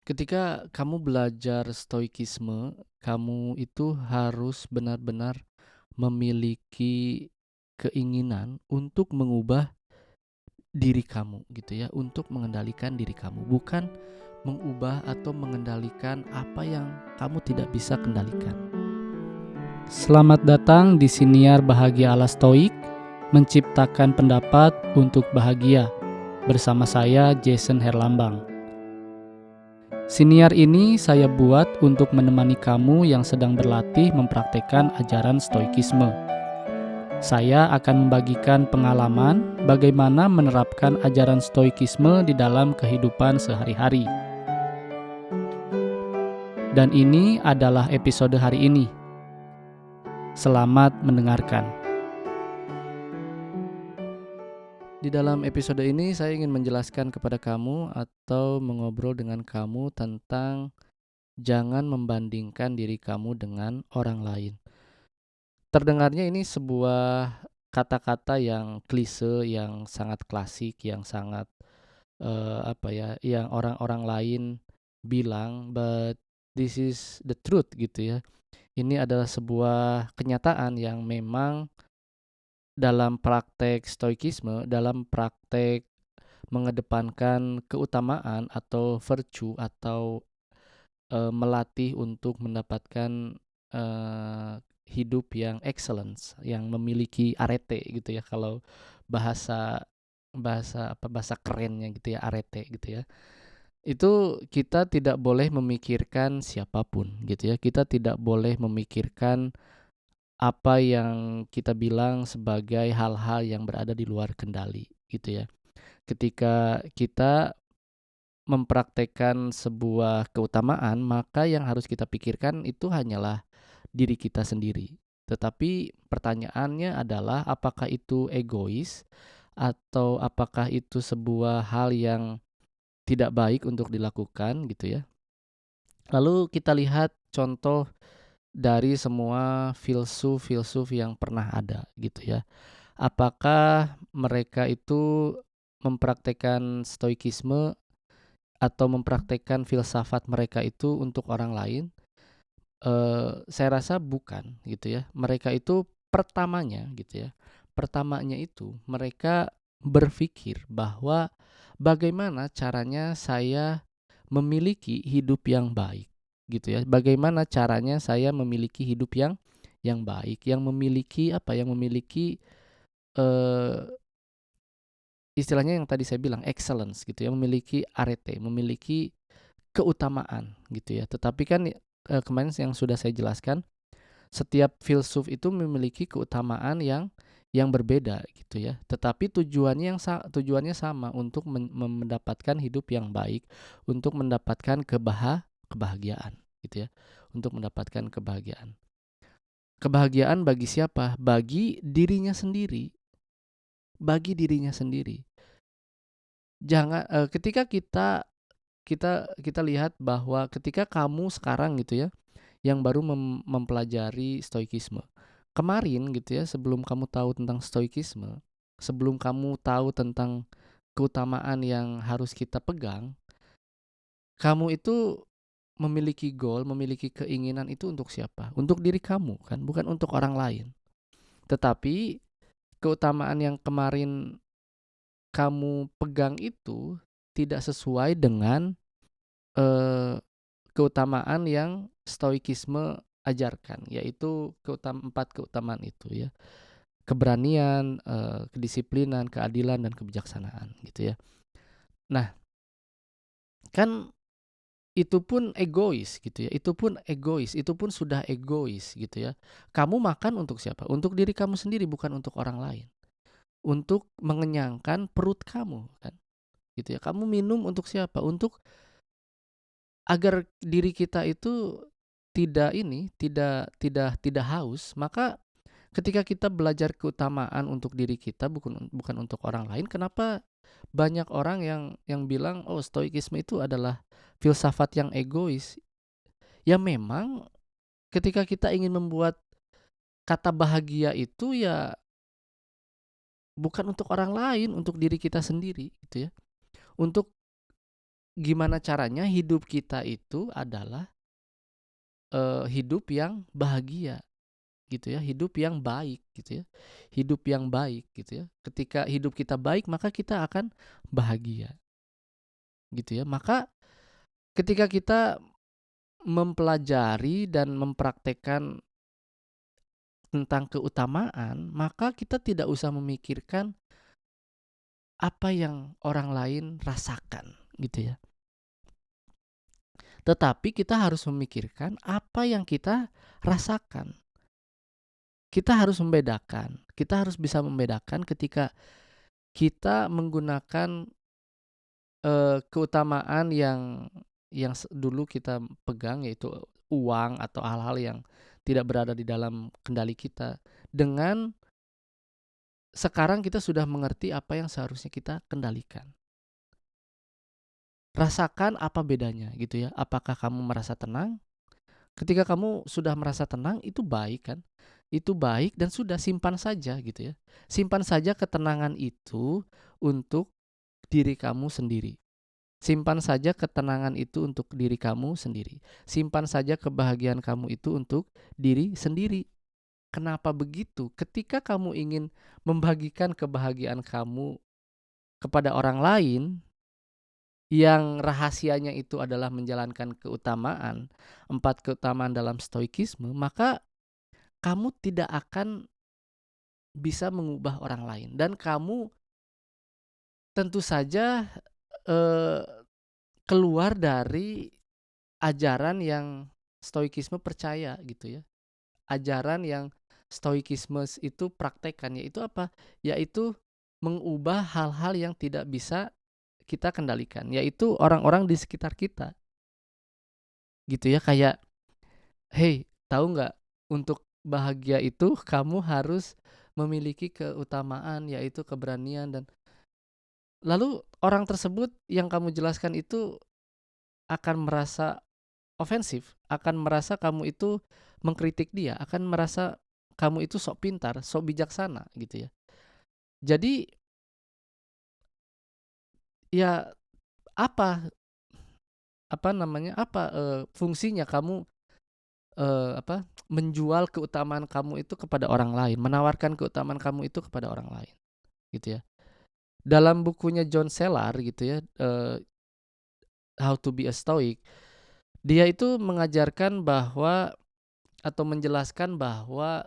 Ketika kamu belajar stoikisme, kamu itu harus benar-benar memiliki keinginan untuk mengubah diri kamu gitu ya, untuk mengendalikan diri kamu, bukan mengubah atau mengendalikan apa yang kamu tidak bisa kendalikan. Selamat datang di Siniar Bahagia ala Stoik, menciptakan pendapat untuk bahagia. Bersama saya Jason Herlambang. Siniar ini saya buat untuk menemani kamu yang sedang berlatih mempraktekkan ajaran stoikisme. Saya akan membagikan pengalaman bagaimana menerapkan ajaran stoikisme di dalam kehidupan sehari-hari. Dan ini adalah episode hari ini. Selamat mendengarkan. Di dalam episode ini saya ingin menjelaskan kepada kamu atau mengobrol dengan kamu tentang jangan membandingkan diri kamu dengan orang lain. Terdengarnya ini sebuah kata-kata yang klise, yang sangat klasik, yang sangat yang orang-orang lain bilang, but this is the truth gitu ya. Ini adalah sebuah kenyataan yang memang dalam praktek stoikisme, dalam praktek mengedepankan keutamaan atau virtue atau melatih untuk mendapatkan hidup yang excellence, yang memiliki arete gitu ya, kalau bahasa bahasa kerennya gitu ya, arete gitu ya. Itu kita tidak boleh memikirkan siapapun gitu ya. Kita tidak boleh memikirkan apa yang kita bilang sebagai hal-hal yang berada di luar kendali gitu ya. Ketika kita mempraktekkan sebuah keutamaan, maka yang harus kita pikirkan itu hanyalah diri kita sendiri. Tetapi pertanyaannya adalah apakah itu egois atau apakah itu sebuah hal yang tidak baik untuk dilakukan gitu ya. Lalu kita lihat contoh dari semua filsuf-filsuf yang pernah ada gitu ya. Apakah mereka itu mempraktekkan stoikisme atau mempraktekkan filsafat mereka itu untuk orang lain? Saya rasa bukan gitu ya. Mereka itu pertamanya itu mereka berpikir bahwa bagaimana caranya saya memiliki hidup yang baik gitu ya. Bagaimana caranya saya memiliki hidup yang baik, yang memiliki yang memiliki eh, istilahnya yang tadi saya bilang excellence gitu ya, memiliki arete, memiliki keutamaan gitu ya. Tetapi kan kemarin yang sudah saya jelaskan, setiap filsuf itu memiliki keutamaan yang berbeda gitu ya. Tetapi tujuannya sama untuk mendapatkan hidup yang baik, untuk mendapatkan kebahagiaan gitu ya. Untuk mendapatkan kebahagiaan. Kebahagiaan bagi siapa? Bagi dirinya sendiri. Bagi dirinya sendiri. Jangan ketika kita lihat bahwa ketika kamu sekarang gitu ya, yang baru mempelajari stoikisme. Kemarin gitu ya, sebelum kamu tahu tentang stoikisme, sebelum kamu tahu tentang keutamaan yang harus kita pegang, kamu itu memiliki goal, memiliki keinginan itu untuk siapa? Untuk diri kamu kan, bukan untuk orang lain. Tetapi keutamaan yang kemarin kamu pegang itu tidak sesuai dengan eh, keutamaan yang stoikisme ajarkan, yaitu empat keutamaan itu ya. Keberanian, kedisiplinan, keadilan, dan kebijaksanaan gitu ya. Nah, kan itu pun egois gitu ya. Itu pun sudah egois gitu ya. Kamu makan untuk siapa? Untuk diri kamu sendiri, bukan untuk orang lain. Untuk mengenyangkan perut kamu kan. Gitu ya. Kamu minum untuk siapa? Untuk agar diri kita itu tidak haus. Maka ketika kita belajar keutamaan untuk diri kita, bukan untuk orang lain, kenapa banyak orang yang bilang oh stoikisme itu adalah filsafat yang egois? Ya memang ketika kita ingin membuat kata bahagia itu ya bukan untuk orang lain, untuk diri kita sendiri gitu ya. Untuk gimana caranya hidup kita itu adalah, hidup yang bahagia gitu ya, hidup yang baik gitu ya, hidup yang baik gitu ya. Ketika hidup kita baik maka kita akan bahagia gitu ya. Maka ketika kita mempelajari dan mempraktekkan tentang keutamaan, maka kita tidak usah memikirkan apa yang orang lain rasakan gitu ya. Tetapi kita harus memikirkan apa yang kita rasakan. Kita harus membedakan, kita harus bisa membedakan ketika kita menggunakan, keutamaan yang dulu kita pegang, yaitu uang atau hal-hal yang tidak berada di dalam kendali kita, dengan sekarang kita sudah mengerti apa yang seharusnya kita kendalikan. Rasakan apa bedanya gitu ya, apakah kamu merasa tenang? Ketika kamu sudah merasa tenang, itu baik kan? Itu baik dan sudah, simpan saja gitu ya. Simpan saja ketenangan itu untuk diri kamu sendiri. Simpan saja ketenangan itu untuk diri kamu sendiri. Simpan saja kebahagiaan kamu itu untuk diri sendiri. Kenapa begitu? Ketika kamu ingin membagikan kebahagiaan kamu kepada orang lain, yang rahasianya itu adalah menjalankan keutamaan, 4 keutamaan dalam stoikisme, maka kamu tidak akan bisa mengubah orang lain, dan kamu tentu saja, eee, keluar dari ajaran yang stoikisme percaya gitu ya. Ajaran yang stoikisme itu praktekkan, yaitu apa? Yaitu mengubah hal-hal yang tidak bisa kita kendalikan, yaitu orang-orang di sekitar kita gitu ya. Kayak, "Hey, tahu nggak, untuk bahagia itu kamu harus memiliki keutamaan, yaitu keberanian." Dan lalu orang tersebut yang kamu jelaskan itu akan merasa ofensif, akan merasa kamu itu mengkritik dia, akan merasa kamu itu sok pintar, sok bijaksana gitu ya. Jadi ya, apa apa namanya, fungsinya kamu, menjual keutamaan kamu itu kepada orang lain, menawarkan keutamaan kamu itu kepada orang lain, gitu ya. Dalam bukunya John Sellar gitu ya, How to be a Stoic, dia itu mengajarkan bahwa atau menjelaskan bahwa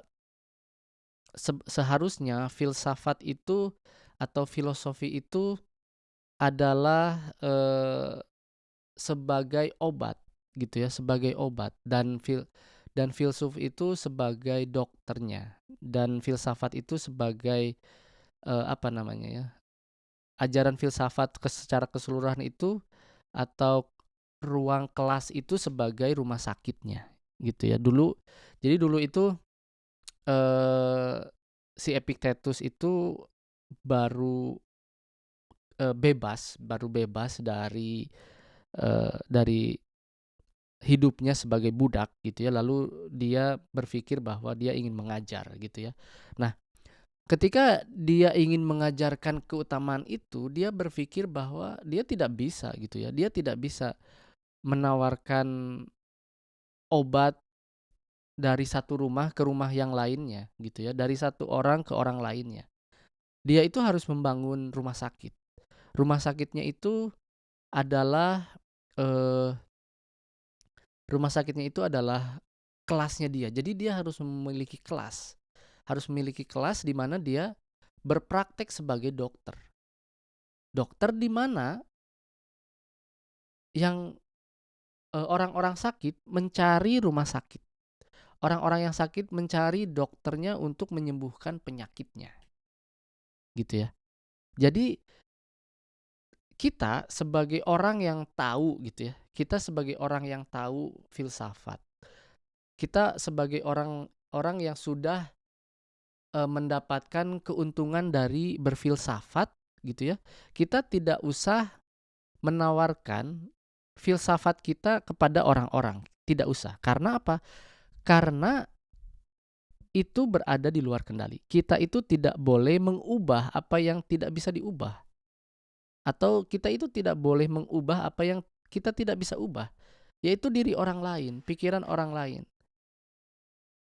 seharusnya filsafat itu atau filosofi itu adalah, sebagai obat gitu ya, sebagai obat, dan filsuf itu sebagai dokternya, dan filsafat itu sebagai, apa namanya ya, ajaran filsafat secara keseluruhan itu, atau ruang kelas itu sebagai rumah sakitnya gitu ya. Dulu itu, eee, si Epictetus itu baru, baru bebas dari hidupnya sebagai budak gitu ya, lalu dia berpikir bahwa dia ingin mengajar gitu ya. Nah, ketika dia ingin mengajarkan keutamaan itu, dia berpikir bahwa dia tidak bisa gitu ya, dia tidak bisa menawarkan obat dari satu rumah ke rumah yang lainnya gitu ya, dari satu orang ke orang lainnya. Dia itu harus membangun rumah sakit. Rumah sakitnya itu adalah, eee, rumah sakitnya itu adalah kelasnya dia. Jadi dia harus memiliki kelas di mana dia berpraktek sebagai dokter. Dokter di mana yang, orang-orang sakit mencari rumah sakit. Orang-orang yang sakit mencari dokternya untuk menyembuhkan penyakitnya, gitu ya. Jadi kita sebagai orang yang tahu gitu ya, kita sebagai orang yang tahu filsafat, kita sebagai orang yang sudah, mendapatkan keuntungan dari berfilsafat gitu ya, kita tidak usah menawarkan filsafat kita kepada orang-orang, tidak usah. Karena apa? Karena itu berada di luar kendali. Kita itu tidak boleh mengubah apa yang tidak bisa diubah. atau kita itu tidak boleh mengubah apa yang kita tidak bisa ubah, yaitu diri orang lain, pikiran orang lain.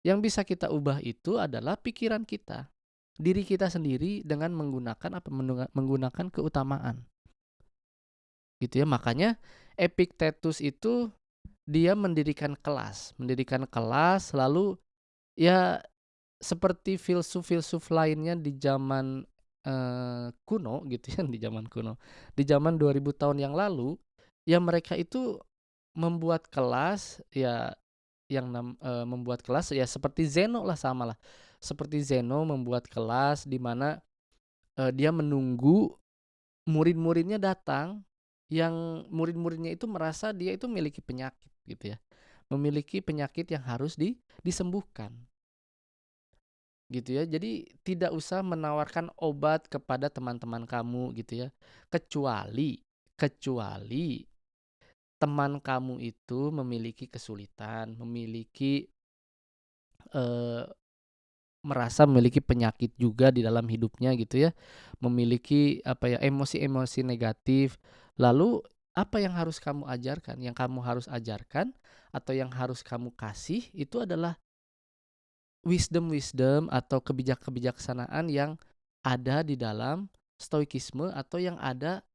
Yang bisa kita ubah itu adalah pikiran kita, diri kita sendiri dengan menggunakan keutamaan. Gitu ya. Makanya Epictetus itu dia mendirikan kelas lalu ya seperti filsuf-filsuf lainnya di zaman kuno gitu ya, di zaman kuno. Di zaman 2000 tahun yang lalu, ya mereka itu membuat kelas ya membuat kelas ya seperti Zeno lah, sama lah. Seperti Zeno membuat kelas di mana dia menunggu murid-muridnya datang, yang murid-muridnya itu merasa dia itu memiliki penyakit gitu ya. Memiliki penyakit yang harus disembuhkan. Gitu ya. Jadi tidak usah menawarkan obat kepada teman-teman kamu gitu ya. Kecuali teman kamu itu memiliki kesulitan, eh, merasa memiliki penyakit juga di dalam hidupnya gitu ya. Memiliki apa ya, emosi-emosi negatif. Lalu apa yang harus kamu ajarkan? Yang kamu harus ajarkan atau yang harus kamu kasih itu adalah wisdom-wisdom atau kebijaksanaan yang ada di dalam stoikisme atau yang ada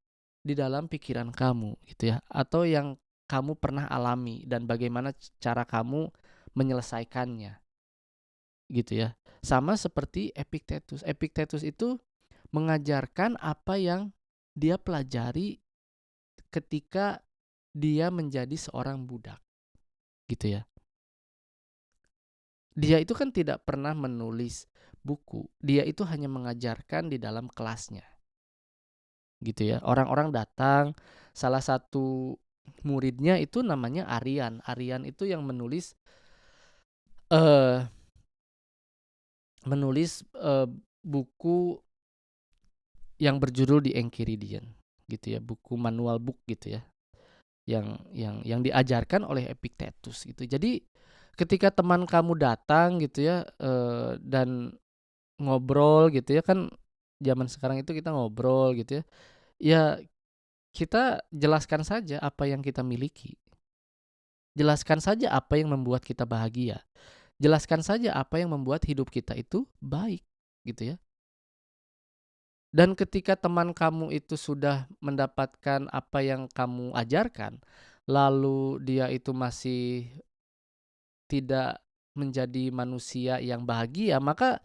di dalam pikiran kamu gitu ya, atau yang kamu pernah alami dan bagaimana cara kamu menyelesaikannya gitu ya. Sama seperti Epictetus. Epictetus itu mengajarkan apa yang dia pelajari ketika dia menjadi seorang budak gitu ya. Dia itu kan tidak pernah menulis buku. Dia itu hanya mengajarkan di dalam kelasnya. Gitu ya. Orang-orang datang, salah satu muridnya itu namanya Arian. Arian itu yang menulis eh buku yang berjudul The Enchiridion gitu ya, buku manual book gitu ya. Yang diajarkan oleh Epictetus gitu. Jadi ketika teman kamu datang gitu ya, dan ngobrol gitu ya, kan zaman sekarang itu kita ngobrol gitu ya. Ya kita jelaskan saja apa yang kita miliki. Jelaskan saja apa yang membuat kita bahagia. Jelaskan saja apa yang membuat hidup kita itu baik gitu ya. Dan ketika teman kamu itu sudah mendapatkan apa yang kamu ajarkan, lalu dia itu masih tidak menjadi manusia yang bahagia, maka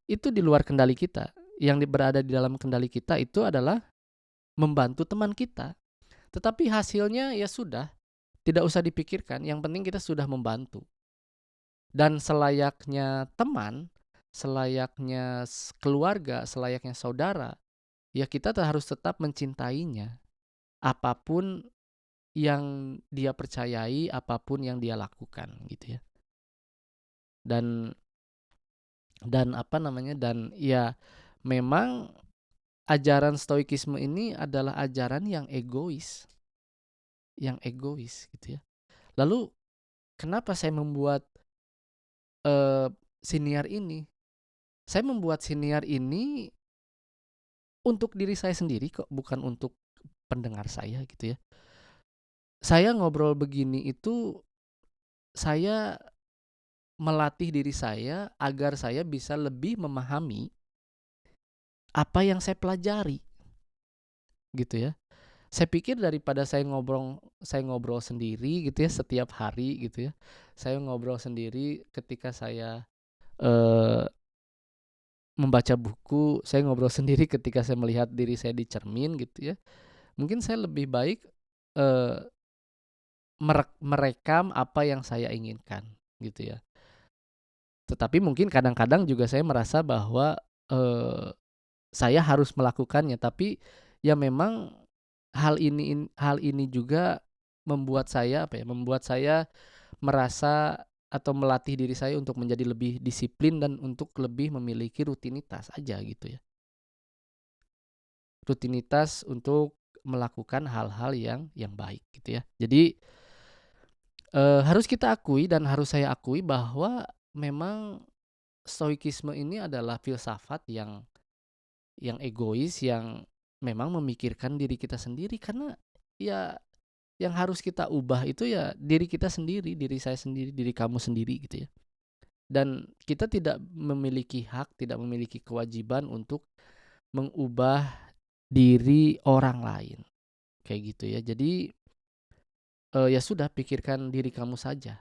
itu di luar kendali kita. Yang berada di dalam kendali kita itu adalah membantu teman kita. Tetapi hasilnya ya sudah, tidak usah dipikirkan, yang penting kita sudah membantu. Dan selayaknya teman, selayaknya keluarga, selayaknya saudara, ya kita harus tetap mencintainya. Apapun yang dia percayai, apapun yang dia lakukan gitu ya. Dan apa namanya, dan ya memang ajaran stoikisme ini adalah ajaran yang egois. Yang egois gitu ya. Lalu kenapa saya membuat siniar ini? Saya membuat siniar ini untuk diri saya sendiri kok, bukan untuk pendengar saya gitu ya. Saya ngobrol begini itu saya melatih diri saya agar saya bisa lebih memahami apa yang saya pelajari gitu ya. Saya pikir daripada saya ngobrol sendiri gitu ya setiap hari gitu ya. Saya ngobrol sendiri ketika saya membaca buku, saya ngobrol sendiri ketika saya melihat diri saya di cermin gitu ya. Mungkin saya lebih baik merekam apa yang saya inginkan gitu ya. Tetapi mungkin kadang-kadang juga saya merasa bahwa saya harus melakukannya, tapi ya memang hal ini juga membuat saya membuat saya merasa atau melatih diri saya untuk menjadi lebih disiplin dan untuk lebih memiliki rutinitas aja gitu ya. Rutinitas untuk melakukan hal-hal yang baik gitu ya. Jadi harus kita akui dan harus saya akui bahwa memang stoikisme ini adalah filsafat yang egois, yang memang memikirkan diri kita sendiri, karena ya yang harus kita ubah itu ya diri kita sendiri, diri saya sendiri, diri kamu sendiri gitu ya. Dan kita tidak memiliki hak, tidak memiliki kewajiban untuk mengubah diri orang lain, kayak gitu ya. Jadi ya sudah, pikirkan diri kamu saja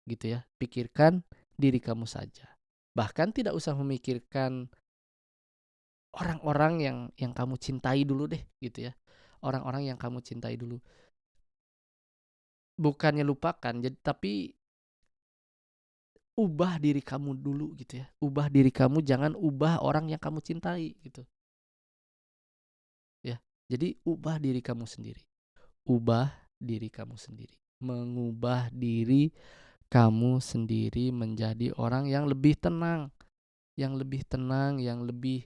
gitu ya. Pikirkan diri kamu saja. Bahkan tidak usah memikirkan orang-orang yang kamu cintai dulu deh gitu ya. Orang-orang yang kamu cintai dulu. Bukannya lupakan, tapi ubah diri kamu dulu gitu ya. Ubah diri kamu, jangan ubah orang yang kamu cintai gitu. Ya. Jadi ubah diri kamu sendiri. Ubah diri kamu sendiri. Mengubah diri kamu sendiri menjadi orang yang lebih tenang, yang lebih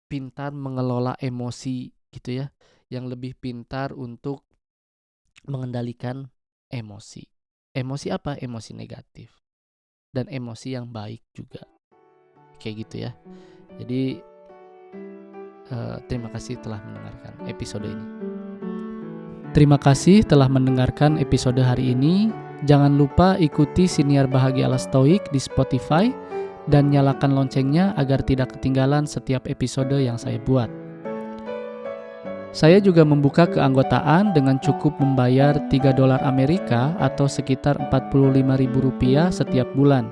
pintar mengelola emosi gitu ya, yang lebih pintar untuk mengendalikan emosi. Emosi apa? Emosi negatif dan emosi yang baik juga, kayak gitu ya. Jadi terima kasih telah mendengarkan episode ini. Terima kasih telah mendengarkan episode hari ini. Jangan lupa ikuti Siniar Bahagia ala Stoik di Spotify dan nyalakan loncengnya agar tidak ketinggalan setiap episode yang saya buat. Saya juga membuka keanggotaan dengan cukup membayar $3 Amerika atau sekitar Rp45.000 setiap bulan.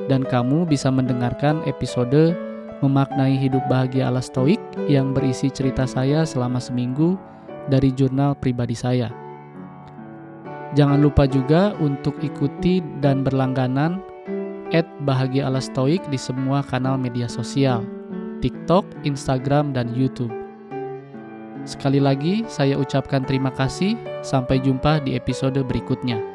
Dan kamu bisa mendengarkan episode Memaknai Hidup Bahagia ala Stoik yang berisi cerita saya selama seminggu dari jurnal pribadi saya. Jangan lupa juga untuk ikuti dan berlangganan @Bahagia ala Stoik di semua kanal media sosial, TikTok, Instagram, dan YouTube. Sekali lagi saya ucapkan terima kasih. Sampai jumpa di episode berikutnya.